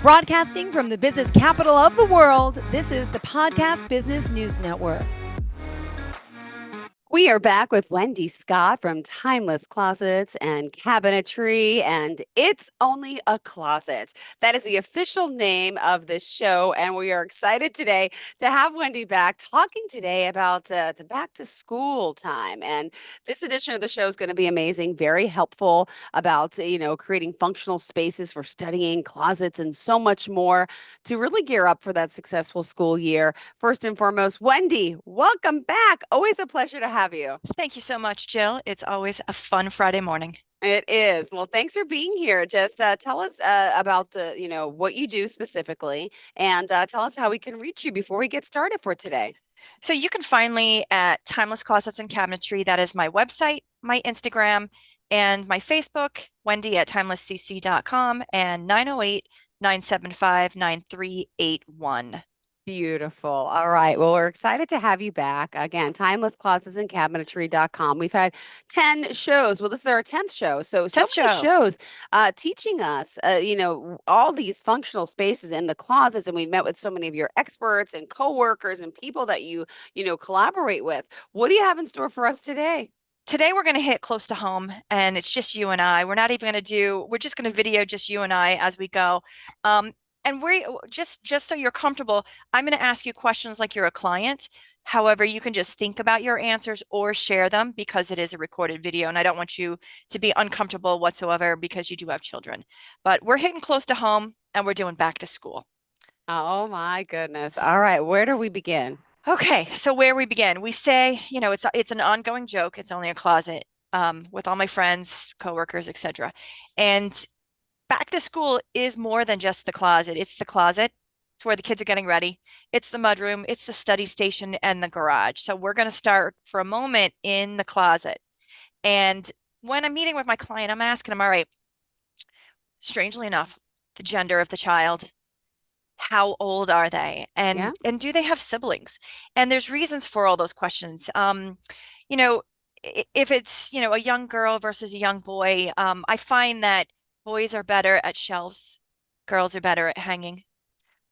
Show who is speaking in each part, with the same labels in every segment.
Speaker 1: Broadcasting from the business capital of the world, this is the Podcast Business News Network. We are back with Wendy Scott from Timeless Closets and Cabinetry, and it's only a closet. That is the official name of the show, and we are excited today to have Wendy back talking today about the back to school time. And this edition of the show is going to be amazing, very helpful about creating functional spaces for studying, closets, and so much more to really gear up for that successful school year. First and foremost, Wendy, welcome back. Always a pleasure to have you.
Speaker 2: Thank you so much, Jill. It's always a fun Friday morning.
Speaker 1: It is. Well, thanks for being here. Just tell us about what you do specifically, and tell us how we can reach you before we get started for today.
Speaker 2: So you can find me at Timeless Closets and Cabinetry. That is my website, my Instagram, and my Facebook, Wendy at timelesscc.com and 908-975-9381.
Speaker 1: Beautiful. All right. Well, we're excited to have you back. Again, timelessclosetsandcabinetry.com. We've had 10 shows. Well, this is our 10th show. So many shows teaching us, all these functional spaces in the closets. And we've met with so many of your experts and coworkers and people that you collaborate with. What do you have in store for us today?
Speaker 2: Today we're going to hit close to home, and it's just you and I. We're not even going to we're just going to video just you and I as we go. And we're just so you're comfortable, I'm going to ask you questions like you're a client. However, you can just think about your answers or share them because it is a recorded video, and I don't want you to be uncomfortable whatsoever because you do have children. But we're hitting close to home, and we're doing back to school.
Speaker 1: Oh my goodness. All right, where do we begin?
Speaker 2: Okay, so where we begin, we say, it's an ongoing joke. It's only a closet with all my friends, coworkers, etc. And back to school is more than just the closet. It's the closet. It's where the kids are getting ready. It's the mudroom. It's the study station and the garage. So we're going to start for a moment in the closet. And when I'm meeting with my client, I'm asking them, all right, strangely enough, the gender of the child, how old are they? And do they have siblings? And there's reasons for all those questions. If it's, a young girl versus a young boy, I find that boys are better at shelves. Girls are better at hanging.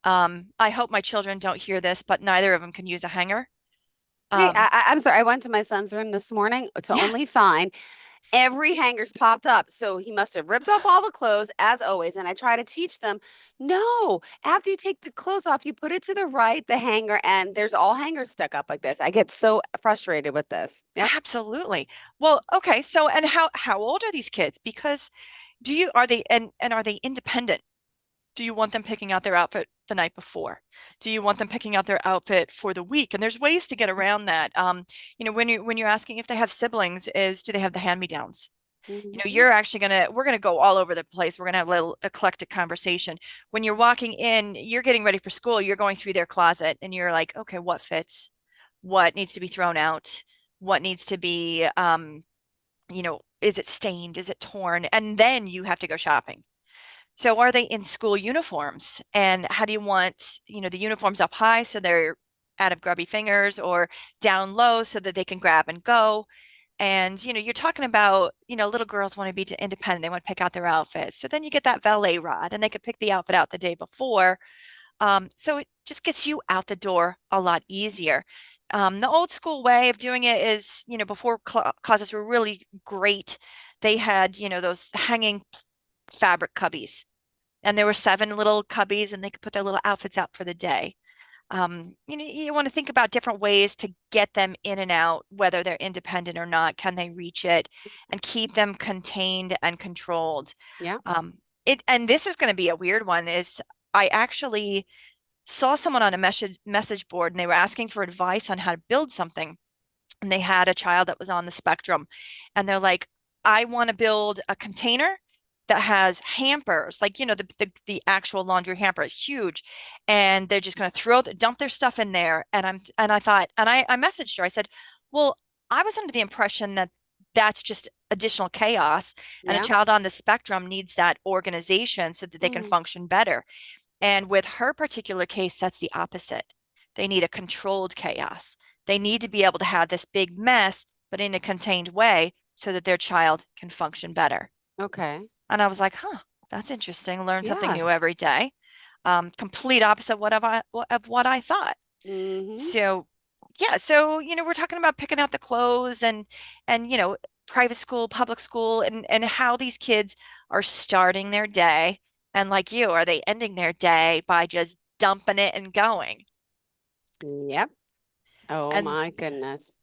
Speaker 2: I hope my children don't hear this, but neither of them can use a hanger.
Speaker 1: Hey, I'm sorry. I went to my son's room this morning to only find every hanger's popped up. So he must have ripped off all the clothes as always. And I try to teach them, no, after you take the clothes off, you put it to the right, the hanger, and there's all hangers stuck up like this. I get so frustrated with this.
Speaker 2: Yeah, absolutely. Well, okay. So, and how old are these kids? Because are they independent? Do you want them picking out their outfit the night before? Do you want them picking out their outfit for the week? And there's ways to get around that. When you're asking if they have siblings, do they have the hand-me-downs?
Speaker 1: Mm-hmm.
Speaker 2: We're gonna go all over the place. We're gonna have a little eclectic conversation. When you're walking in, you're getting ready for school, you're going through their closet and you're like, okay, what fits? What needs to be thrown out? What needs to be, is it stained? Is it torn? And then you have to go shopping. So are they in school uniforms? And how do you want, the uniforms up high so they're out of grubby fingers, or down low so that they can grab and go? And, you're talking about, little girls want to be independent. They want to pick out their outfits. So then you get that valet rod and they could pick the outfit out the day before. So it just gets you out the door a lot easier. The old school way of doing it is, before closets were really great, they had, those hanging fabric cubbies, and there were 7 little cubbies and they could put their little outfits out for the day. You want to think about different ways to get them in and out, whether they're independent or not. Can they reach it, and keep them contained and controlled?
Speaker 1: Yeah.
Speaker 2: And this is going to be a weird one. Is I actually saw someone on a message board and they were asking for advice on how to build something, and they had a child that was on the spectrum, and they're like, I want to build a container that has hampers, like, the actual laundry hamper is huge, and they're just going to dump their stuff in there. And I thought, and I messaged her, I said, well, I was under the impression that that's just additional chaos, and a child on the spectrum needs that organization so that they can function better. And with her particular case, that's the opposite. They need a controlled chaos. They need to be able to have this big mess, but in a contained way so that their child can function better.
Speaker 1: Okay.
Speaker 2: And I was like, huh, that's interesting. Learn something new every day. Complete opposite of what I thought.
Speaker 1: Mm-hmm.
Speaker 2: So yeah, so we're talking about picking out the clothes and private school, public school, and how these kids are starting their day. And like you, are they ending their day by just dumping it and going?
Speaker 1: Yep. Oh
Speaker 2: And
Speaker 1: my goodness.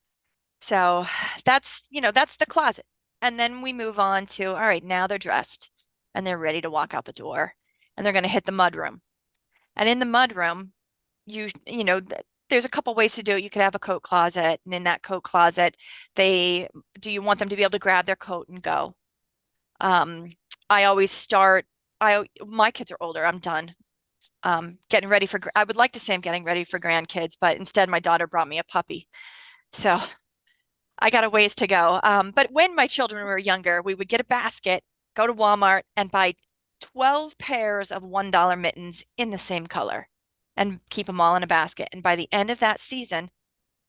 Speaker 2: so that's the closet. And then we move on to, all right, now they're dressed and they're ready to walk out the door and they're going to hit the mudroom. And in the mudroom, there's a couple ways to do it. You could have a coat closet, and in that coat closet, they do you want them to be able to grab their coat and go? Um, I always start. My kids are older. I'm done. Getting ready for. I would like to say I'm getting ready for grandkids, but instead, my daughter brought me a puppy, so I got a ways to go. But when my children were younger, we would get a basket, go to Walmart, and buy 12 pairs of $1 mittens in the same color and keep them all in a basket. And by the end of that season,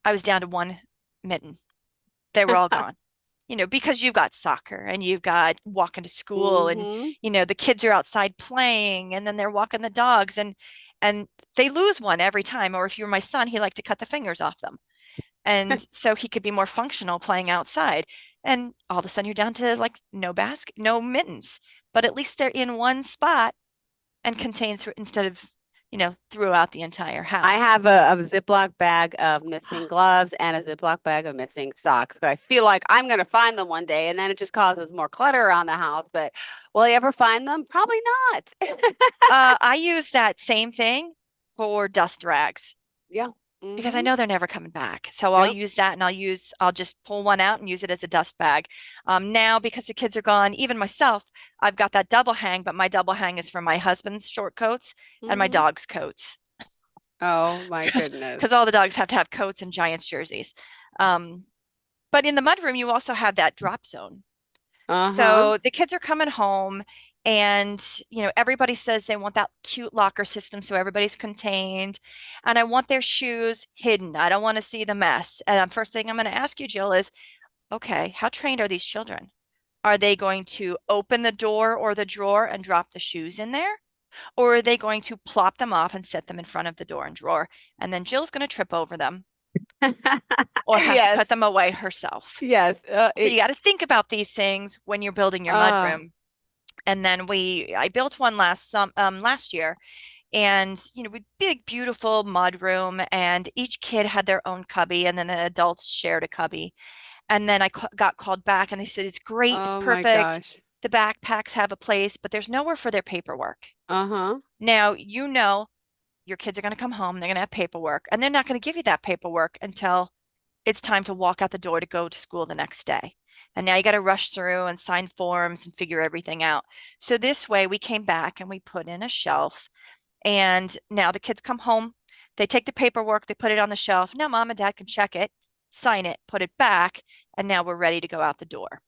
Speaker 2: I was down to one mitten. They were all gone. Because you've got soccer and you've got walking to school and
Speaker 1: Mm-hmm.
Speaker 2: the kids are outside playing and then they're walking the dogs and they lose one every time. Or if you're my son, he liked to cut the fingers off them. And so he could be more functional playing outside. And all of a sudden you're down to like no basket, no mittens, but at least they're in one spot and contained through instead of, throughout the entire
Speaker 1: I
Speaker 2: house.
Speaker 1: have a Ziploc bag of missing gloves and a Ziploc bag of missing socks. But I feel like I'm going to find them one day and then it just causes more clutter around the house. But will I ever find them? Probably not.
Speaker 2: I use that same thing for dust rags
Speaker 1: Yeah.
Speaker 2: because I
Speaker 1: Mm-hmm.
Speaker 2: know they're never coming back. So I'll
Speaker 1: Yep.
Speaker 2: use that and I'll just pull one out and use it as a dust bag. Now because the kids are gone, even myself, I've got that double hang, but my double hang is for my husband's short coats and my
Speaker 1: Mm-hmm.
Speaker 2: dog's coats
Speaker 1: Oh my
Speaker 2: because
Speaker 1: goodness.
Speaker 2: all the dogs have to have coats and Giants jerseys. Um, but in the mudroom, you also have that drop zone.
Speaker 1: Uh-huh.
Speaker 2: So the kids are coming home and everybody says they want that cute locker system so everybody's contained. And I want their shoes hidden. I don't want to see the mess. And first thing I'm going to ask you, Jill, is okay, how trained are these children? Are they going to open the door or the drawer and drop the shoes in there? Or are they going to plop them off and set them in front of the door and drawer? And then Jill's going to trip over them or have to put
Speaker 1: Yes.
Speaker 2: them away herself.
Speaker 1: Yes.
Speaker 2: So you got to think about these things when you're building your
Speaker 1: Uh,
Speaker 2: mudroom. And then I built one last year, and with big beautiful mud room, and each kid had their own cubby, and then the adults shared a cubby. And then I got called back, and they said it's great, it's
Speaker 1: oh my
Speaker 2: perfect.
Speaker 1: gosh.
Speaker 2: The backpacks have a place, but there's nowhere for their paperwork.
Speaker 1: Uh-huh.
Speaker 2: Now your kids are going to come home, they're going to have paperwork, and they're not going to give you that paperwork until it's time to walk out the door to go to school the next day. And now you got to rush through and sign forms and figure everything out. So this way we came back and we put in a shelf. And now the kids come home, they take the paperwork, they put it on the shelf. Now mom and dad can check it, sign it, put it back, and now we're ready to go out the door.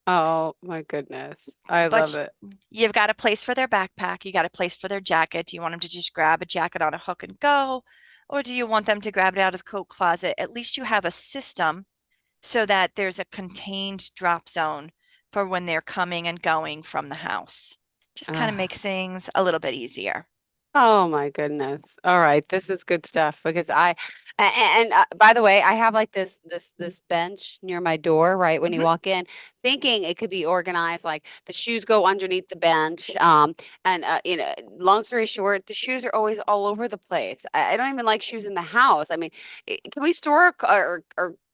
Speaker 1: Oh my goodness. I love
Speaker 2: But
Speaker 1: it.
Speaker 2: you've got a place for their backpack, you got a place for their jacket. Do you want them to just grab a jacket on a hook and go? Or do you want them to grab it out of the coat closet? At least you have a system so that there's a contained drop zone for when they're coming and going from the house. Just kind of
Speaker 1: Ah.
Speaker 2: makes things a little bit easier.
Speaker 1: Oh my goodness. All right, this is good stuff because and by the way, I have like this bench near my door, right when you
Speaker 2: Mhm.
Speaker 1: walk in, thinking it could be organized like the shoes go underneath the bench. And long story short, the shoes are always all over the place. I don't even like shoes in the house. I mean, can we store or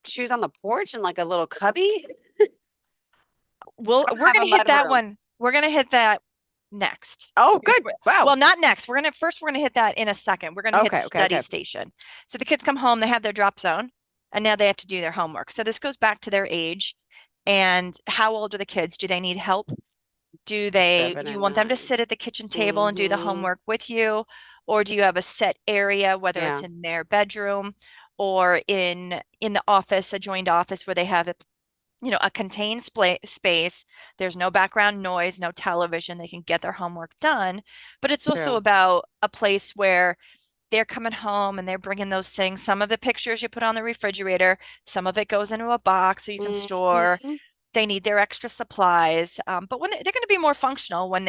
Speaker 1: shoes on the porch in like a little cubby? I don't
Speaker 2: We're
Speaker 1: have a
Speaker 2: going to hit
Speaker 1: mud
Speaker 2: that
Speaker 1: room.
Speaker 2: one. We're going to hit that next.
Speaker 1: Oh,
Speaker 2: Because
Speaker 1: good. Wow.
Speaker 2: well, not next. We're going to hit that in a second. We're going to hit the
Speaker 1: Okay, okay,
Speaker 2: study
Speaker 1: okay.
Speaker 2: station. So the kids come home, they have their drop zone, and now they have to do their homework. So this goes back to their age and how old are the kids? Do they need help?
Speaker 1: Seven
Speaker 2: Do you
Speaker 1: and
Speaker 2: want them to
Speaker 1: nine.
Speaker 2: sit at the kitchen table and do the
Speaker 1: Mm-hmm.
Speaker 2: homework with you? Or do you have a set area, whether it's
Speaker 1: Yeah,
Speaker 2: in their bedroom or in the office, a joined office where they have a contained space. There's no background noise, no television. They can get their homework done. But it's also
Speaker 1: true.
Speaker 2: about a place where they're coming home and they're bringing those things. Some of the pictures you put on the refrigerator, some of it goes into a box so you can store.
Speaker 1: Mm-hmm.
Speaker 2: They need their extra supplies. But when they're going to be more functional when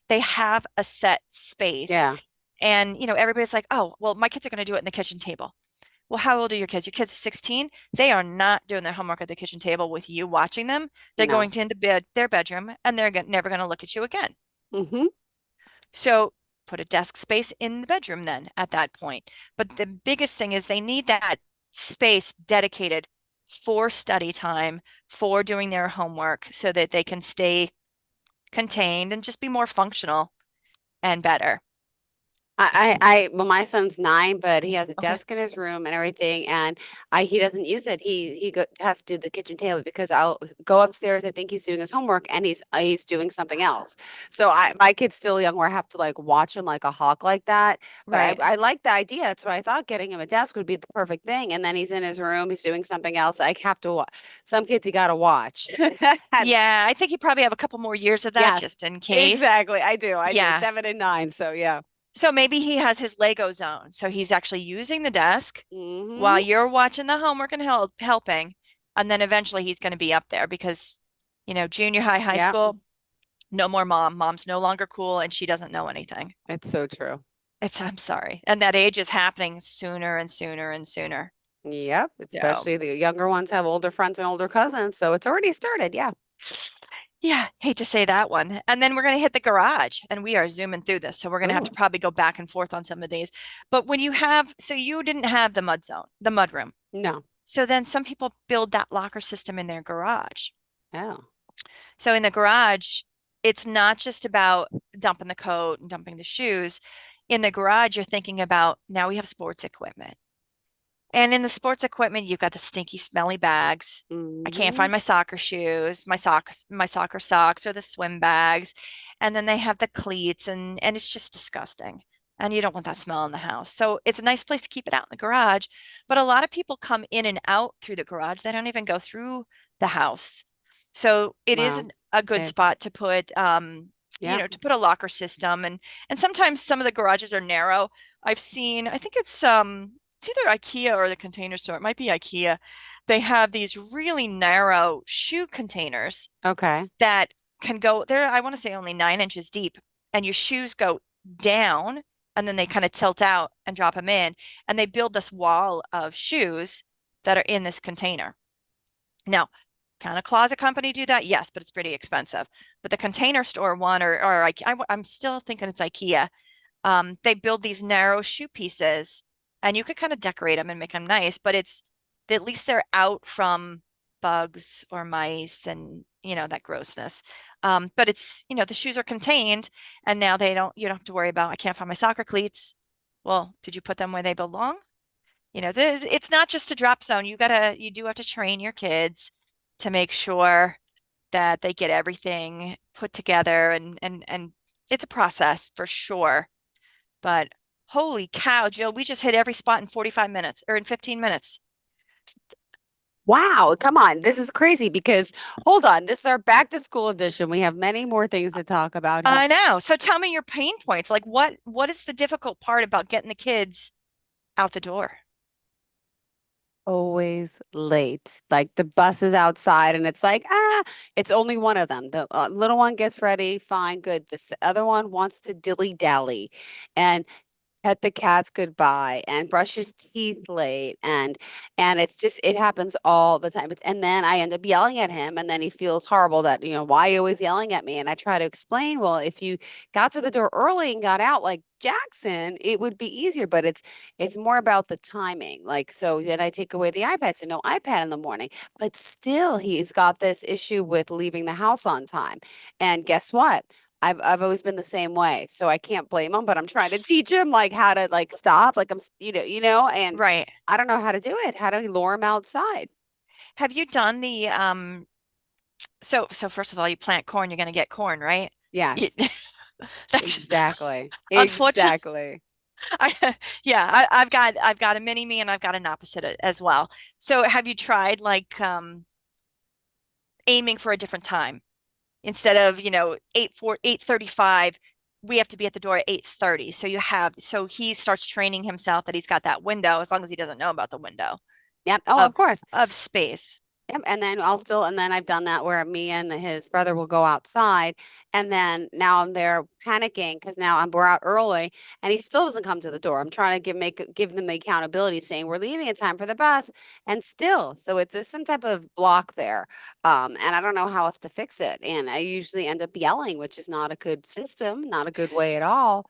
Speaker 2: they have a set space
Speaker 1: Yeah.
Speaker 2: And, everybody's like, oh, well, my kids are going to do it in the kitchen table. Well, how old are your kids? Your kids are 16. They are not doing their homework at the kitchen table with you watching them. They're
Speaker 1: No.
Speaker 2: going to their bedroom, and they're never going to look at you again.
Speaker 1: Hmm.
Speaker 2: So put a desk space in the bedroom then at that point. But the biggest thing is they need that space dedicated for study time, for doing their homework so that they can stay contained and just be more functional and better.
Speaker 1: Well, my son's 9, but he has a
Speaker 2: Okay.
Speaker 1: desk in his room and everything, and he doesn't use it. He has to do the kitchen table because I'll go upstairs. I think he's doing his homework, and he's doing something else. So my kid's still young, where I have to like watch him like a hawk like that. But
Speaker 2: Right.
Speaker 1: I like the idea. That's what I thought. Getting him a desk would be the perfect thing. And then he's in his room. He's doing something else. I have to. Some kids you got to watch. And
Speaker 2: Yeah, I think you probably have a couple more years of that
Speaker 1: yes,
Speaker 2: just in case.
Speaker 1: exactly. I do. I do.
Speaker 2: Yeah.
Speaker 1: 7 and 9. So yeah.
Speaker 2: So maybe he has his Lego zone. So he's actually using the desk while
Speaker 1: Hmm.
Speaker 2: you're watching the homework and helping. And then eventually he's going to be up there because, junior high, high
Speaker 1: Yep.
Speaker 2: school, no more mom. Mom's no longer cool and she doesn't know anything.
Speaker 1: It's so true.
Speaker 2: I'm sorry. And that age is happening sooner and sooner and sooner.
Speaker 1: Yep.
Speaker 2: So,
Speaker 1: Especially the younger ones have older friends and older cousins. So it's already started. Yeah.
Speaker 2: yeah, hate to say that one. And then we're going to hit the garage and we are zooming through this. So we're going to have to
Speaker 1: Ooh,
Speaker 2: probably go back and forth on some of these. But when so you didn't have the mud zone, the mud room.
Speaker 1: no.
Speaker 2: So then some people build that locker system in their garage.
Speaker 1: Oh,
Speaker 2: So in the garage, it's not just about dumping the coat and dumping the shoes. In the garage, you're thinking about now we have sports equipment. And in the sports equipment, you've got the stinky, smelly bags. I can't
Speaker 1: hmm.
Speaker 2: find my soccer shoes, my soccer socks or the swim bags. And then they have the cleats and it's just disgusting. And you don't want that smell in the house. So it's a nice place to keep it out in the garage. But a lot of people come in and out through the garage. They don't even go through the house. So it
Speaker 1: Wow.
Speaker 2: isn't a good
Speaker 1: It's,
Speaker 2: spot to put
Speaker 1: yeah.
Speaker 2: to put a locker system. And sometimes some of the garages are narrow. I think it's either IKEA or the Container Store. It might be IKEA. They have these really narrow shoe containers
Speaker 1: Okay.
Speaker 2: that can go there. I want to say only 9 inches deep, and your shoes go down and then they kind of tilt out and drop them in. And they build this wall of shoes that are in this container. Now, can a closet company do that? Yes, but it's pretty expensive. But the Container Store one, I'm still thinking it's IKEA. They build these narrow shoe pieces and you could kind of decorate them and make them nice, but at least they're out from bugs or mice and that grossness. But the shoes are contained and now you don't have to worry about I can't find my soccer cleats. Well, did you put them where they belong? It's not just a drop zone. You do have to train your kids to make sure that they get everything put together and it's a process for sure. But holy cow, Jill, we just hit every spot in 45 minutes or in 15 minutes.
Speaker 1: Wow. Come on. This is crazy because hold on. This is our back to school edition. We have many more things to talk about here.
Speaker 2: I know. So tell me your pain points. Like what is the difficult part about getting the kids out the door?
Speaker 1: Always late. Like the bus is outside and it's like, it's only one of them. The little one gets ready, fine, good. This other one wants to dilly dally. And pet the cats goodbye and brush his teeth late and it's just it happens all the time. And then I end up yelling at him and then he feels horrible that why are you always yelling at me, and I try to explain, well, if you got to the door early and got out like Jackson it would be easier, but it's more about the timing. Like, so then I take away the iPad, so no iPad in the morning, but still he's got this issue with leaving the house on time. And guess what? I've always been the same way, so I can't blame him, but I'm trying to teach him like how to like stop, like and
Speaker 2: Right.
Speaker 1: I don't know how to do it. How do we lure him outside?
Speaker 2: Have you done the so first of all, you plant corn, you're going to get corn, right? You-
Speaker 1: Yes,
Speaker 2: That's
Speaker 1: exactly.
Speaker 2: unfortunate.
Speaker 1: Exactly.
Speaker 2: Yeah, I've got a mini me and I've got an opposite as well. So have you tried like aiming for a different time instead of 8:35? We have to be at the door at 8:30. So he starts training himself that he's got that window as long as he doesn't know about the window
Speaker 1: Yep. Oh, of
Speaker 2: of
Speaker 1: course.
Speaker 2: of space.
Speaker 1: Yep, and then and then I've done that where me and his brother will go outside, and then now they're panicking because now we're out early, and he still doesn't come to the door. I'm trying to give them the accountability, saying we're leaving in time for the bus, and still, so there's some type of block there, and I don't know how else to fix it, and I usually end up yelling, which is not a good system, not a good way at all.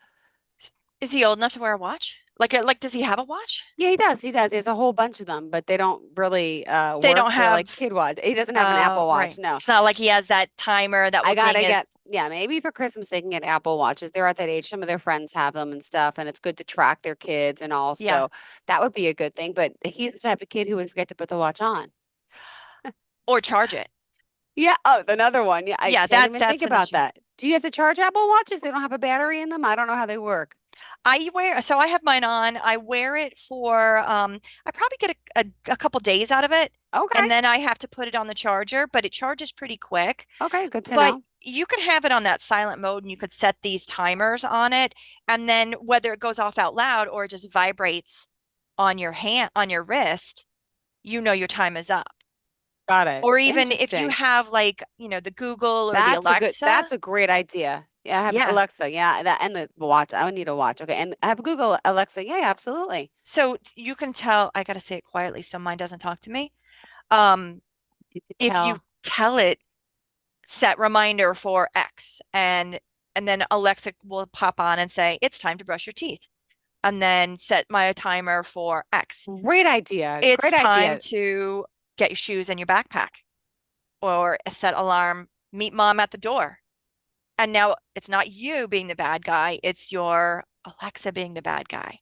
Speaker 2: Is he old enough to wear a watch? Like, does he have a watch?
Speaker 1: Yeah, he does. He does. He has a whole bunch of them, but they don't really
Speaker 2: They
Speaker 1: work.
Speaker 2: don't
Speaker 1: They're like
Speaker 2: have,
Speaker 1: kid watch. He doesn't have an Apple Watch.
Speaker 2: right.
Speaker 1: No.
Speaker 2: It's not like he has that timer that will
Speaker 1: I
Speaker 2: ding
Speaker 1: gotta get,
Speaker 2: his,
Speaker 1: yeah, maybe for Christmas they can get Apple Watches. They're at that age. Some of their friends have them and stuff, and it's good to track their kids and all.
Speaker 2: yeah,
Speaker 1: So that would be a good thing. But he's the type of kid who would forget to put the watch on.
Speaker 2: or charge it.
Speaker 1: Yeah. Oh, another one. Yeah, I
Speaker 2: Yeah,
Speaker 1: didn't even think
Speaker 2: that's an
Speaker 1: about
Speaker 2: issue.
Speaker 1: that. Do you have to charge Apple Watches? They don't have a battery in them? I don't know how they work.
Speaker 2: So I have mine on. I wear it for, I probably get a couple days out of it.
Speaker 1: Okay.
Speaker 2: And then I have to put it on the charger, but it charges pretty quick.
Speaker 1: Okay. Good to
Speaker 2: But
Speaker 1: know.
Speaker 2: you can have it on that silent mode and you could set these timers on it. And then whether it goes off out loud or it just vibrates on your hand, on your wrist, you know your time is up.
Speaker 1: Got it.
Speaker 2: Or even if you
Speaker 1: Interesting.
Speaker 2: have like, the Google or the
Speaker 1: That's
Speaker 2: Alexa.
Speaker 1: a great idea. Yeah, I have
Speaker 2: Yeah.
Speaker 1: Alexa. Yeah, that and the watch. I would need a watch. Okay. And I have Google Alexa. Yeah, absolutely.
Speaker 2: So you can tell, I gotta say it quietly so mine doesn't talk to me. Um,
Speaker 1: You could
Speaker 2: if you
Speaker 1: tell.
Speaker 2: tell it set reminder for X and then Alexa will pop on and say, it's time to brush your teeth. And then set my timer for X.
Speaker 1: Great idea.
Speaker 2: It's
Speaker 1: Great
Speaker 2: time
Speaker 1: idea.
Speaker 2: to get your shoes and your backpack or set alarm, meet mom at the door. And now it's not you being the bad guy, it's your Alexa being the bad guy.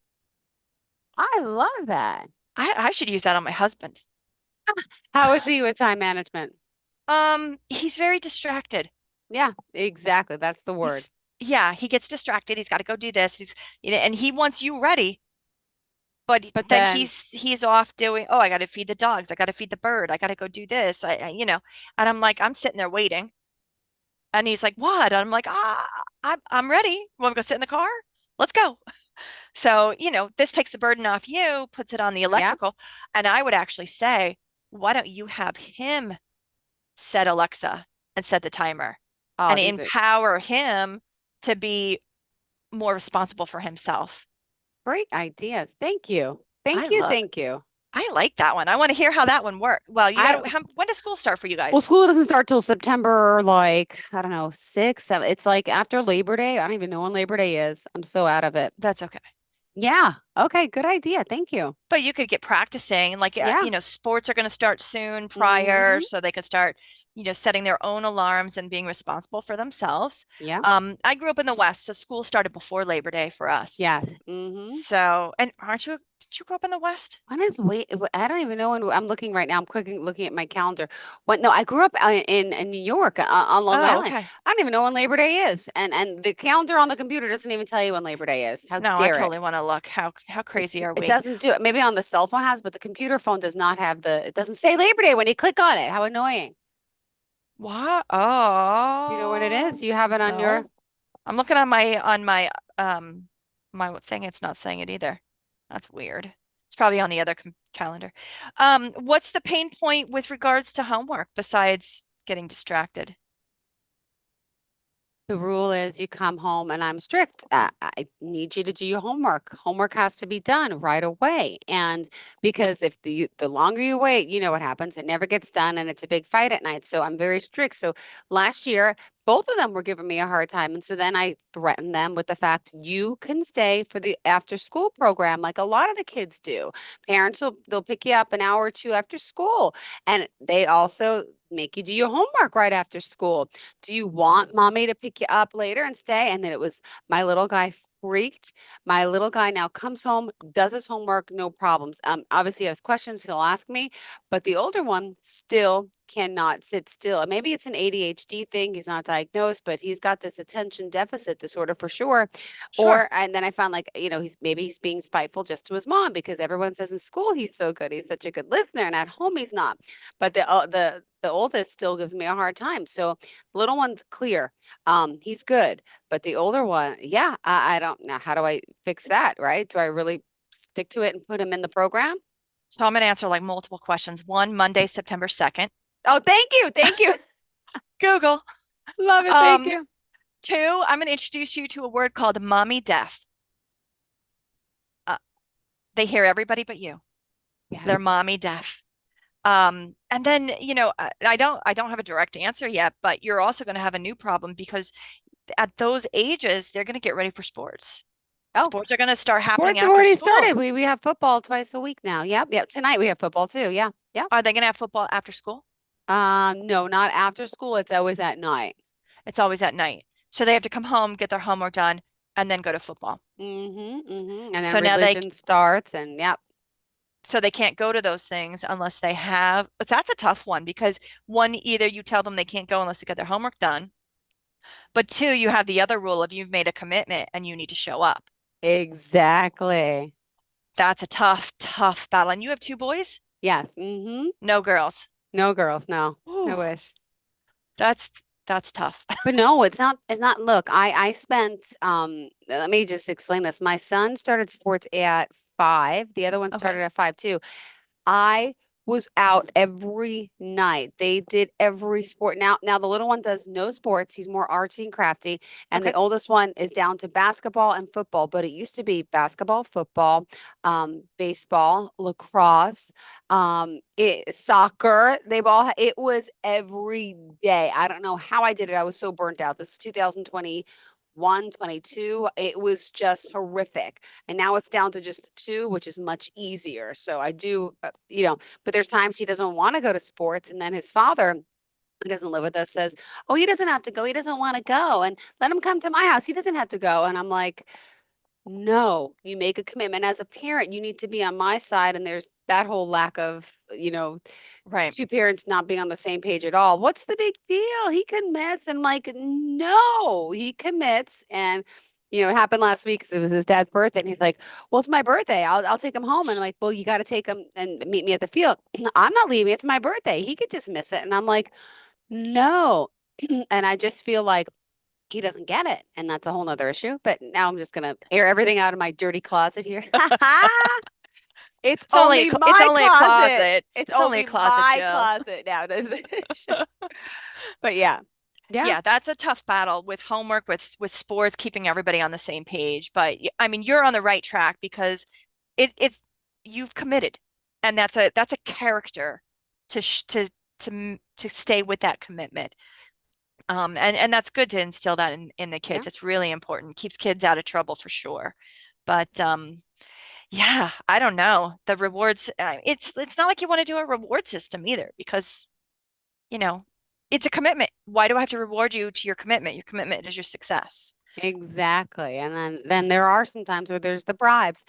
Speaker 1: I love that.
Speaker 2: I should use that on my husband.
Speaker 1: How is he with time management?
Speaker 2: He's very distracted.
Speaker 1: Yeah, exactly. That's the word.
Speaker 2: He's Yeah, he gets distracted. He's got to go do this. And he wants you ready, but
Speaker 1: But
Speaker 2: then
Speaker 1: then,
Speaker 2: he's off doing, oh, I got to feed the dogs. I got to feed the bird. I got to go do this. And I'm like, I'm sitting there waiting. And he's like, what? And I'm like, I'm ready. Want to go sit in the car? Let's go. So, this takes the burden off you, puts it on the
Speaker 1: yeah.
Speaker 2: electrical. And I would actually say, why don't you have him set Alexa and set the timer
Speaker 1: Oh,
Speaker 2: and
Speaker 1: these are
Speaker 2: empower him to be more responsible for himself?
Speaker 1: great ideas. Thank you. Thank
Speaker 2: I
Speaker 1: you.
Speaker 2: love,
Speaker 1: Thank you.
Speaker 2: I like that one. I want to hear how that one worked. Well,
Speaker 1: I
Speaker 2: when does school start for you
Speaker 1: Well,
Speaker 2: guys?
Speaker 1: school doesn't start till September, like, I don't know, 6, 7. It's like after Labor Day. I don't even know when Labor Day is. I'm so out of it.
Speaker 2: That's okay.
Speaker 1: Yeah. Okay. Good idea. Thank you.
Speaker 2: But you could get practicing, like,
Speaker 1: Yeah.
Speaker 2: sports are going to start soon prior,
Speaker 1: Hmm.
Speaker 2: so they could start, setting their own alarms and being responsible for themselves.
Speaker 1: Yeah.
Speaker 2: I grew up in the West, so school started before Labor Day for us.
Speaker 1: Yes. Hmm.
Speaker 2: So, and did you grow up in the West?
Speaker 1: When is wait? I don't even know when. I'm looking right now. I'm quickly looking at my calendar. What? No, I grew up in New York on Long
Speaker 2: Oh,
Speaker 1: Island.
Speaker 2: okay.
Speaker 1: I don't even know when Labor Day is, and the calendar on the computer doesn't even tell you when Labor Day is. How
Speaker 2: No, I
Speaker 1: dare it?
Speaker 2: totally want to look. How crazy are
Speaker 1: It
Speaker 2: we?
Speaker 1: doesn't do it. Maybe on the cell phone has, but the computer phone does not have the. It doesn't say Labor Day when you click on it. How annoying!
Speaker 2: What?
Speaker 1: You know what it is?
Speaker 2: Oh,
Speaker 1: You have it on your.
Speaker 2: no. I'm looking on my thing. It's not saying it either. That's weird. It's probably on the other calendar. What's the pain point with regards to homework besides getting distracted?
Speaker 1: The rule is you come home and I'm strict. I need you to do your homework. Homework has to be done right away. And because if the longer you wait, you know what happens. It never gets done and it's a big fight at night. So I'm very strict. So last year, both of them were giving me a hard time. And so then I threatened them with the fact you can stay for the after school program like a lot of the kids do. Parents they'll pick you up an hour or two after school. And they also make you do your homework right after school. Do you want mommy to pick you up later and stay? And then it was my little guy freaked. My little guy now comes home, does his homework, no problems. Obviously he has questions, he'll ask me, but the older one still cannot sit still. And maybe it's an ADHD thing. He's not diagnosed, but he's got this attention deficit disorder for sure.
Speaker 2: Sure,
Speaker 1: Or and then I found like, he's being spiteful just to his mom because everyone says in school he's so good. He's such a good listener, and at home he's not. But the oldest still gives me a hard time. So little one's clear. He's good. But the older one, yeah, I don't know. How do I fix that, right? Do I really stick to it and put him in the program?
Speaker 2: So I'm going to answer like multiple questions. One, Monday, September 2nd.
Speaker 1: Oh, thank you. Thank you.
Speaker 2: Google.
Speaker 1: Love it. Thank
Speaker 2: Um,
Speaker 1: you.
Speaker 2: Two, I'm going to introduce you to a word called mommy deaf. Uh, they hear everybody but you. They're
Speaker 1: Yes.
Speaker 2: mommy deaf. And then, I don't have a direct answer yet, but you're also going to have a new problem because at those ages, they're going to get ready for sports.
Speaker 1: Oh,
Speaker 2: Sports are going to start happening
Speaker 1: sports have
Speaker 2: after
Speaker 1: already
Speaker 2: school.
Speaker 1: started. We have football twice a week now. Yep. Yep. Tonight we have football too. Yeah. Yep.
Speaker 2: Are they going to have football after school?
Speaker 1: No, not after school. It's always at night.
Speaker 2: It's always at night. So they have to come home, get their homework done, and then go to football.
Speaker 1: Mm-hmm. Mm-hmm. And then
Speaker 2: So now they
Speaker 1: religion starts and yep.
Speaker 2: so they can't go to those things unless they have, but that's a tough one because one, either you tell them they can't go unless they get their homework done, but two, you have the other rule of you've made a commitment and you need to show up.
Speaker 1: Exactly.
Speaker 2: That's a tough, tough battle. And you have two boys?
Speaker 1: Yes. Mm-hmm.
Speaker 2: No girls.
Speaker 1: No girls, no. I
Speaker 2: Ooh,
Speaker 1: wish.
Speaker 2: that's that's tough.
Speaker 1: But no, it's not look, I spent let me just explain this. My son started sports at 5. The other one
Speaker 2: Okay.
Speaker 1: started at 5 too. I was out every night. They did every sport. Now the little one does no sports. He's more artsy and crafty, and the
Speaker 2: Okay.
Speaker 1: oldest one is down to basketball and football. But it used to be basketball, football, baseball, lacrosse, soccer. It was every day. I don't know how I did it. I was so burnt out. This is 2021, 22. It was just horrific. And now it's down to just the two, which is much easier. So I do, but there's times he doesn't want to go to sports. And then his father, who doesn't live with us, says, "Oh, he doesn't have to go. He doesn't want to go. And let him come to my house. He doesn't have to go." And I'm like, no, you make a commitment as a parent. You need to be on my side. And there's that whole lack of,
Speaker 2: Right.
Speaker 1: two parents not being on the same page at all. What's the big deal? He commits. And like, no, he commits. And, it happened last week because it was his dad's birthday. And he's like, well, it's my birthday. I'll take him home. And I'm like, well, you got to take him and meet me at the field. I'm not leaving. It's my birthday. He could just miss it. And I'm like, no. And I just feel like he doesn't get it. And that's a whole nother issue. But now I'm just going to air everything out of my dirty closet here. It's only
Speaker 2: It's
Speaker 1: my
Speaker 2: only a
Speaker 1: closet.
Speaker 2: closet.
Speaker 1: It's
Speaker 2: It's only a
Speaker 1: only
Speaker 2: closet,
Speaker 1: my
Speaker 2: Jill.
Speaker 1: closet now. Does the issue. But yeah. Yeah.
Speaker 2: Yeah, that's a tough battle with homework, with sports, keeping everybody on the same page. But I mean, you're on the right track because it's you've committed, and that's a character to sh to stay with that commitment. And that's good to instill that in the
Speaker 1: Yeah.
Speaker 2: kids. It's really important. Keeps kids out of trouble for sure. But yeah, I don't know. The rewards, it's not like you want to do a reward system either because you know, it's a commitment. Why do I have to reward you to your commitment? Your commitment is your success.
Speaker 1: Exactly. And then there are some times where there's the bribes.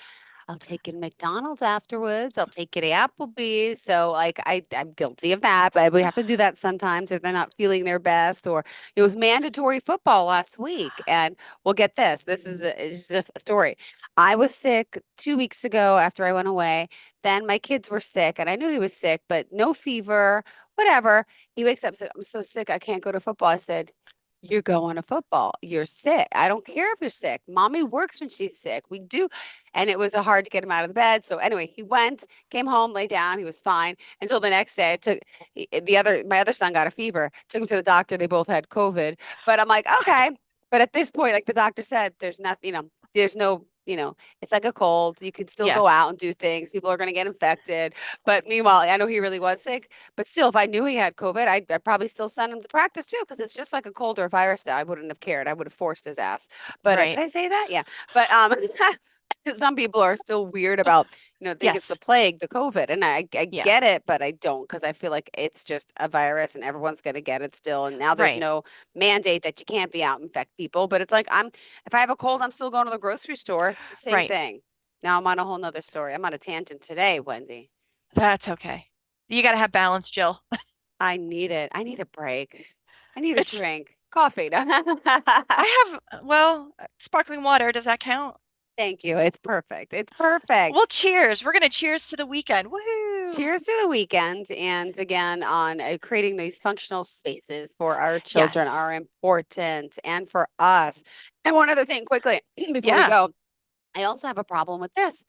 Speaker 1: I'll take you to McDonald's afterwards. I'll take you to Applebee's. So like I'm guilty of that, but we have to do that sometimes if they're not feeling their best. Or it was mandatory football last week. And we'll get this. It's just a story. I was sick 2 weeks ago after I went away. Then my kids were sick and I knew he was sick, but no fever, whatever. He wakes up, said, I'm so sick, I can't go to football. I said, you're going to football. You're sick. I don't care if you're sick. Mommy works when she's sick. We do. And it was hard to get him out of the bed. So anyway, he went, came home, lay down. He was fine until the next day. My other son got a fever. Took him to the doctor. They both had COVID. But I'm like, okay. But at this point, like the doctor said, there's nothing, there's no, it's like a cold. You can still
Speaker 2: Yeah,
Speaker 1: go out and do things. People are going to get infected. But meanwhile, I know he really was sick. But still, if I knew he had COVID, I'd probably still send him to practice too, because it's just like a cold or a virus that I wouldn't have cared. I would have forced his ass. But did
Speaker 2: right.
Speaker 1: I say that? Yeah. But some people are still weird about, think it's the
Speaker 2: Yes.
Speaker 1: plague, the COVID. And I
Speaker 2: Yeah,
Speaker 1: get it, but I don't, because I feel like it's just a virus and everyone's going to get it still. And now there's
Speaker 2: right,
Speaker 1: no mandate that you can't be out and infect people. But it's like, if I have a cold, I'm still going to the grocery store. It's the same
Speaker 2: right.
Speaker 1: thing. Now I'm on a whole nother story. I'm on a tangent today, Wendy.
Speaker 2: That's okay. You got to have balance, Jill.
Speaker 1: I need it. I need a break. I need a
Speaker 2: It's,
Speaker 1: drink. Coffee.
Speaker 2: I have, well, sparkling water. Does that count?
Speaker 1: Thank you. It's perfect. It's
Speaker 2: Well,
Speaker 1: perfect.
Speaker 2: cheers. We're going to cheers to the weekend. Woohoo.
Speaker 1: Cheers to the weekend. And again, on creating these functional spaces for our children are
Speaker 2: Yes.
Speaker 1: important and for us. And one other thing quickly before we
Speaker 2: Yeah.
Speaker 1: go, I also have a problem with this.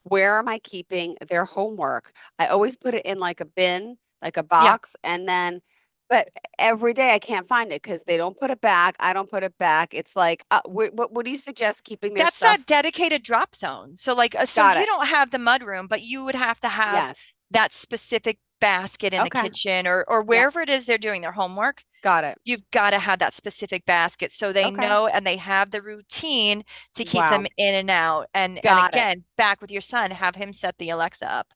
Speaker 1: where am I keeping their homework? I always put it in like a bin, like a
Speaker 2: Yeah,
Speaker 1: box, and then, but every day I can't find it because they don't put it back. I don't put it back. It's like, what do you suggest keeping their
Speaker 2: that's that
Speaker 1: stuff?
Speaker 2: dedicated drop zone. So like, so
Speaker 1: Got
Speaker 2: you
Speaker 1: it.
Speaker 2: don't have the mudroom, but you would have to have
Speaker 1: Yes.
Speaker 2: that specific basket in the
Speaker 1: Okay.
Speaker 2: kitchen or
Speaker 1: Yep.
Speaker 2: wherever it is they're doing their homework.
Speaker 1: Got it.
Speaker 2: You've got to have that specific basket so they
Speaker 1: Okay.
Speaker 2: know and they have the routine to keep them
Speaker 1: Wow.
Speaker 2: in and out. And
Speaker 1: Got it.
Speaker 2: again, back with your son, have him set the Alexa up.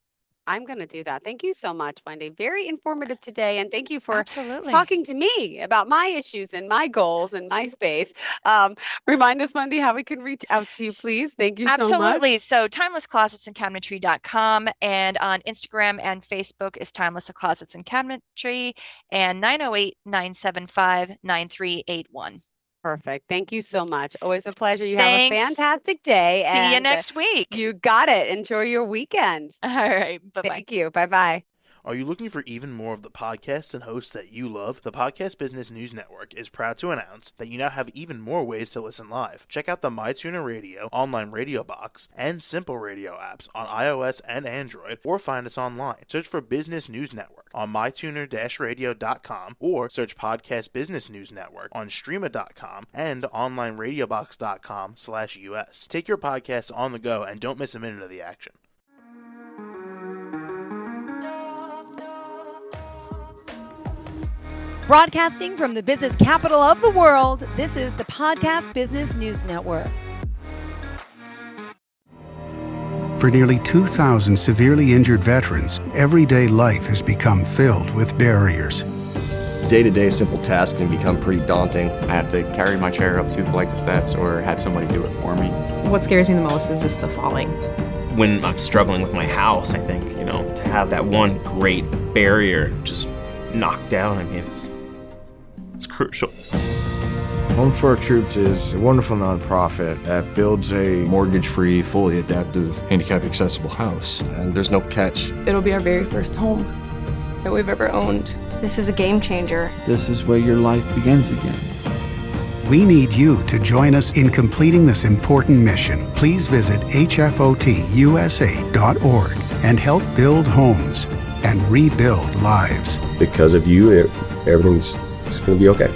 Speaker 1: I'm going to do that. Thank you so much, Wendy. Very informative today. And thank you for
Speaker 2: Absolutely.
Speaker 1: talking to me about my issues and my goals and my space. Remind us, Wendy, how we can reach out to you, please. Thank you so
Speaker 2: Absolutely.
Speaker 1: much.
Speaker 2: So timelessclosetsandcabinetry.com and on Instagram and Facebook is Timeless Closets and Cabinetry and 908-975-9381.
Speaker 1: Perfect. Thank you so much. Always a pleasure. You have a
Speaker 2: Thanks.
Speaker 1: fantastic day
Speaker 2: See you
Speaker 1: and
Speaker 2: next week.
Speaker 1: you got it. Enjoy your weekend.
Speaker 2: All right. Bye-bye.
Speaker 1: Thank you. Bye bye.
Speaker 3: Are you looking for even more of the podcasts and hosts that you love? The Podcast Business News Network is proud to announce that you now have even more ways to listen live. Check out the MyTuner Radio, online radio box, and Simple Radio apps on iOS and Android, or find us online. Search for Business News Network on mytuner-radio.com or search Podcast Business News Network on streama.com and onlineradiobox.com/US. Take your podcast on the go and don't miss a minute of the action.
Speaker 4: Broadcasting from the business capital of the world, this is the Podcast Business News Network.
Speaker 5: For nearly 2,000 severely injured veterans, everyday life has become filled with barriers.
Speaker 6: Day-to-day simple tasks can become pretty daunting.
Speaker 7: I have to carry my chair up 2 flights of steps or have somebody do it for me.
Speaker 8: What scares me the most is just the falling.
Speaker 9: When I'm struggling with my house, I think, to have that one great barrier just knocked down, it's crucial.
Speaker 10: Home for Our Troops is a wonderful nonprofit that builds a
Speaker 11: mortgage-free, fully adaptive, handicap-accessible house.
Speaker 6: And there's no catch.
Speaker 12: It'll be our very first home that we've ever owned. This is a game changer.
Speaker 13: This is where your life begins again.
Speaker 5: We need you to join us in completing this important mission. Please visit hfotusa.org and help build homes and rebuild lives.
Speaker 6: Because of you, everything's going to be okay.